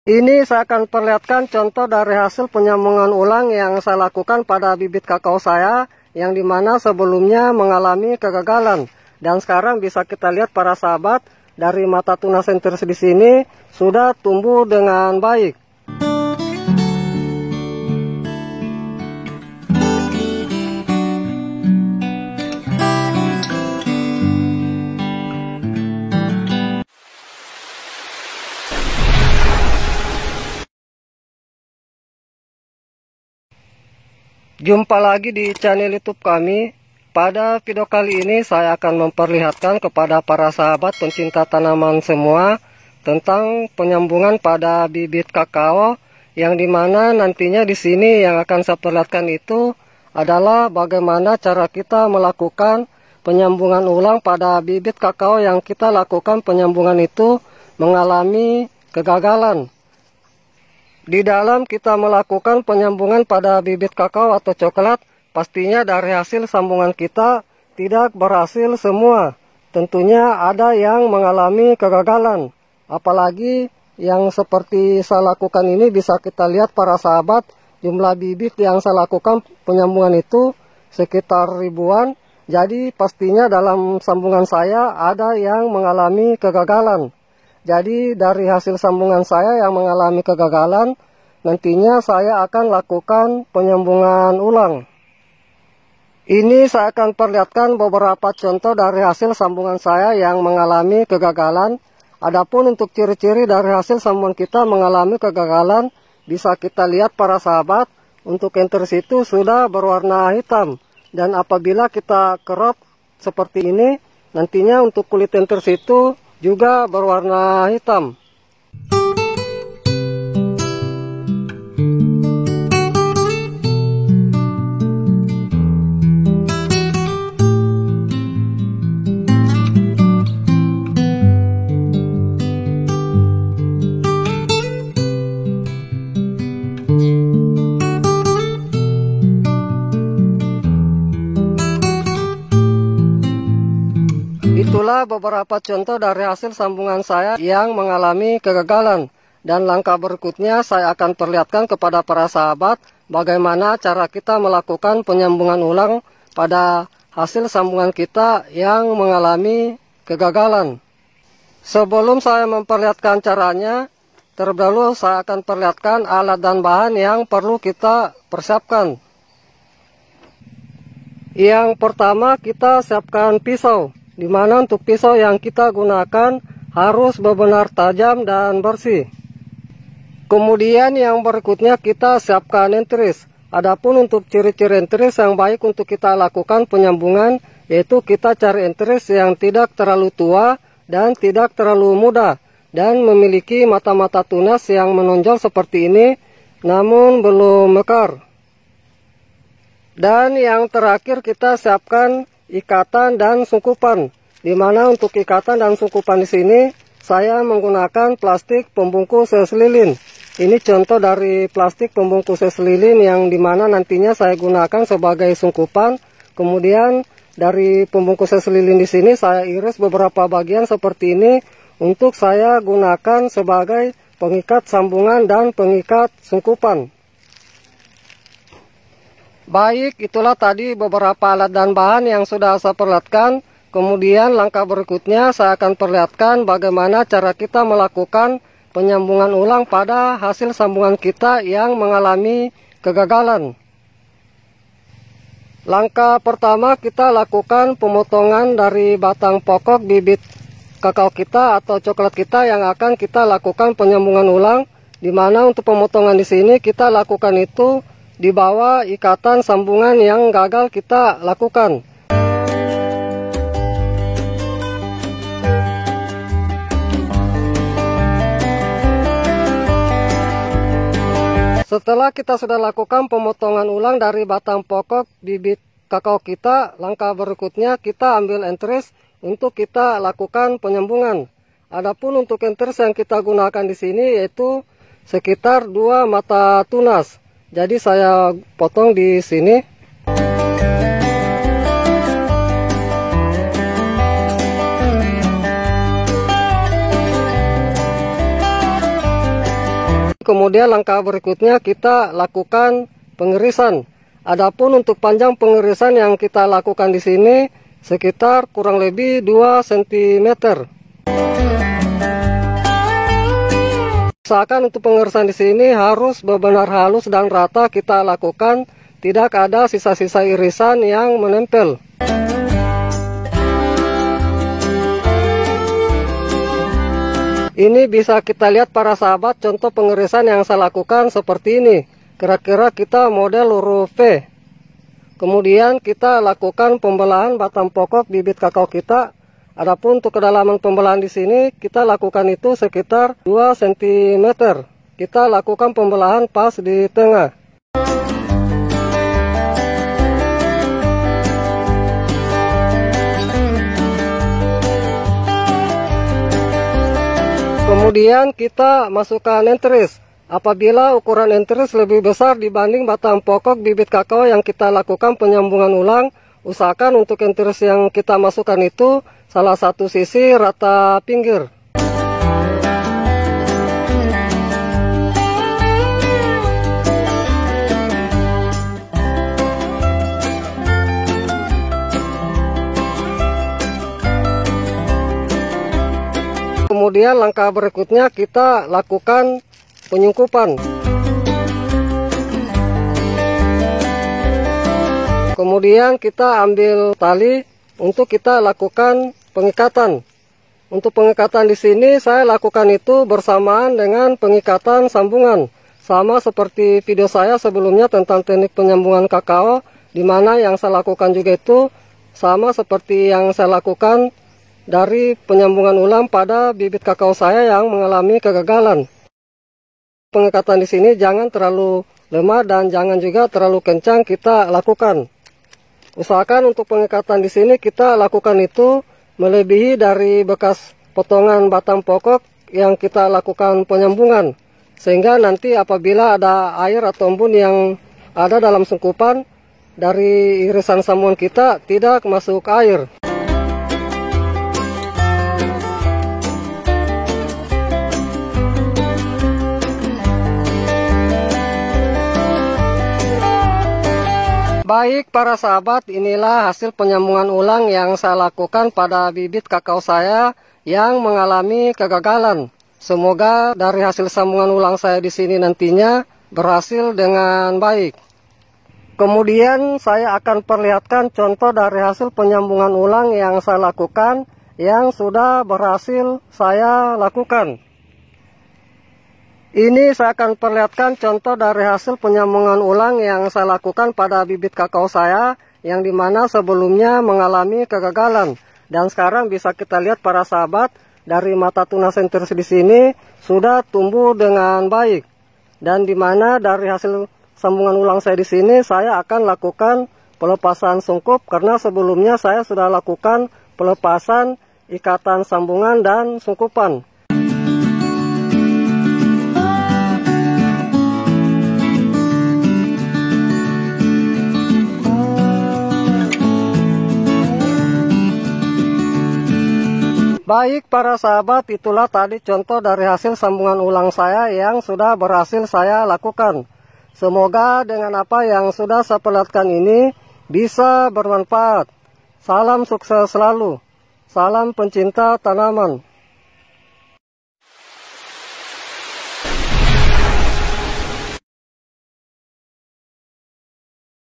Ini saya akan perlihatkan contoh dari hasil penyambungan ulang yang saya lakukan pada bibit kakao saya, yang dimana sebelumnya mengalami kegagalan. Dan sekarang bisa kita lihat para sahabat, dari mata tunas sentris di sini sudah tumbuh dengan baik. Jumpa lagi di channel YouTube kami. Pada video kali ini saya akan memperlihatkan kepada para sahabat pencinta tanaman semua tentang penyambungan pada bibit kakao, yang dimana nantinya di sini yang akan saya perlihatkan itu adalah bagaimana cara kita melakukan penyambungan ulang pada bibit kakao yang kita lakukan penyambungan itu mengalami kegagalan. Di dalam kita melakukan penyambungan pada bibit kakao atau coklat, pastinya dari hasil sambungan kita tidak berhasil semua. Tentunya ada yang mengalami kegagalan. Apalagi yang seperti saya lakukan ini bisa kita lihat para sahabat, jumlah bibit yang saya lakukan penyambungan itu sekitar ribuan. Jadi pastinya dalam sambungan saya ada yang mengalami kegagalan. Jadi dari hasil sambungan saya yang mengalami kegagalan, nantinya saya akan lakukan penyambungan ulang. Ini saya akan perlihatkan beberapa contoh dari hasil sambungan saya yang mengalami kegagalan. Adapun untuk ciri-ciri dari hasil sambungan kita mengalami kegagalan, bisa kita lihat para sahabat, untuk enter itu sudah berwarna hitam. Dan apabila kita kerap seperti ini, nantinya untuk kulit enter itu juga berwarna hitam. Itulah beberapa contoh dari hasil sambungan saya yang mengalami kegagalan. Dan langkah berikutnya saya akan perlihatkan kepada para sahabat bagaimana cara kita melakukan penyambungan ulang pada hasil sambungan kita yang mengalami kegagalan. Sebelum saya memperlihatkan caranya, terlebih dahulu saya akan perlihatkan alat dan bahan yang perlu kita persiapkan. Yang pertama kita siapkan pisau, di mana untuk pisau yang kita gunakan harus benar-benar tajam dan bersih. Kemudian yang berikutnya kita siapkan entris. Adapun untuk ciri-ciri entris yang baik untuk kita lakukan penyambungan, yaitu kita cari entris yang tidak terlalu tua dan tidak terlalu muda, dan memiliki mata-mata tunas yang menonjol seperti ini, namun belum mekar. Dan yang terakhir kita siapkan ikatan dan sungkupan, di mana untuk ikatan dan sungkupan di sini saya menggunakan plastik pembungkus es lilin. Ini contoh dari plastik pembungkus es lilin yang dimana nantinya saya gunakan sebagai sungkupan. Kemudian dari pembungkus es lilin di sini saya iris beberapa bagian seperti ini untuk saya gunakan sebagai pengikat sambungan dan pengikat sungkupan. Baik, itulah tadi beberapa alat dan bahan yang sudah saya perlihatkan. Kemudian langkah berikutnya saya akan perlihatkan bagaimana cara kita melakukan penyambungan ulang pada hasil sambungan kita yang mengalami kegagalan. Langkah pertama kita lakukan pemotongan dari batang pokok bibit kakao kita atau coklat kita yang akan kita lakukan penyambungan ulang, di mana untuk pemotongan di sini kita lakukan itu di bawah ikatan sambungan yang gagal kita lakukan. Setelah kita sudah lakukan pemotongan ulang dari batang pokok bibit kakao kita, langkah berikutnya kita ambil entris untuk kita lakukan penyambungan. Adapun untuk entris yang kita gunakan di sini yaitu sekitar 2 mata tunas. Jadi saya potong di sini. Kemudian langkah berikutnya kita lakukan pengirisan. Adapun untuk panjang pengirisan yang kita lakukan di sini sekitar kurang lebih 2 cm. Usahakan untuk pengirisan di sini harus benar-benar halus dan rata kita lakukan, tidak ada sisa-sisa irisan yang menempel. Ini bisa kita lihat para sahabat, contoh pengirisan yang saya lakukan seperti ini. Kira-kira kita model huruf V. Kemudian kita lakukan pembelahan batang pokok bibit kakao kita. Adapun untuk kedalaman pembelahan di sini kita lakukan itu sekitar 2 cm. Kita lakukan pembelahan pas di tengah. Kemudian kita masukkan enteris. Apabila ukuran enteris lebih besar dibanding batang pokok bibit kakao yang kita lakukan penyambungan ulang, usahakan untuk enteris yang kita masukkan itu salah satu sisi rata pinggir. Kemudian langkah berikutnya kita lakukan penyungkupan. Kemudian kita ambil tali untuk kita lakukan pengikatan. Untuk pengikatan di sini saya lakukan itu bersamaan dengan pengikatan sambungan. Sama seperti video saya sebelumnya tentang teknik penyambungan kakao, di mana yang saya lakukan juga itu sama seperti yang saya lakukan dari penyambungan ulang pada bibit kakao saya yang mengalami kegagalan. Pengikatan di sini jangan terlalu lemah dan jangan juga terlalu kencang kita lakukan. Usahakan untuk pengikatan di sini kita lakukan itu melebihi dari bekas potongan batang pokok yang kita lakukan penyambungan, sehingga nanti apabila ada air atau embun yang ada dalam sungkupan dari irisan sambungan kita tidak masuk air. Baik para sahabat, inilah hasil penyambungan ulang yang saya lakukan pada bibit kakao saya yang mengalami kegagalan. Semoga dari hasil sambungan ulang saya di sini nantinya berhasil dengan baik. Kemudian saya akan perlihatkan contoh dari hasil penyambungan ulang yang saya lakukan yang sudah berhasil saya lakukan. Ini saya akan perlihatkan contoh dari hasil penyambungan ulang yang saya lakukan pada bibit kakao saya yang dimana sebelumnya mengalami kegagalan. Dan sekarang bisa kita lihat para sahabat, dari mata tunas enteris di sini sudah tumbuh dengan baik. Dan dimana dari hasil sambungan ulang saya di sini saya akan lakukan pelepasan sungkup karena sebelumnya saya sudah lakukan pelepasan ikatan sambungan dan sungkupan. Baik para sahabat, itulah tadi contoh dari hasil sambungan ulang saya yang sudah berhasil saya lakukan. Semoga dengan apa yang sudah saya perlihatkan ini bisa bermanfaat. Salam sukses selalu. Salam pencinta tanaman.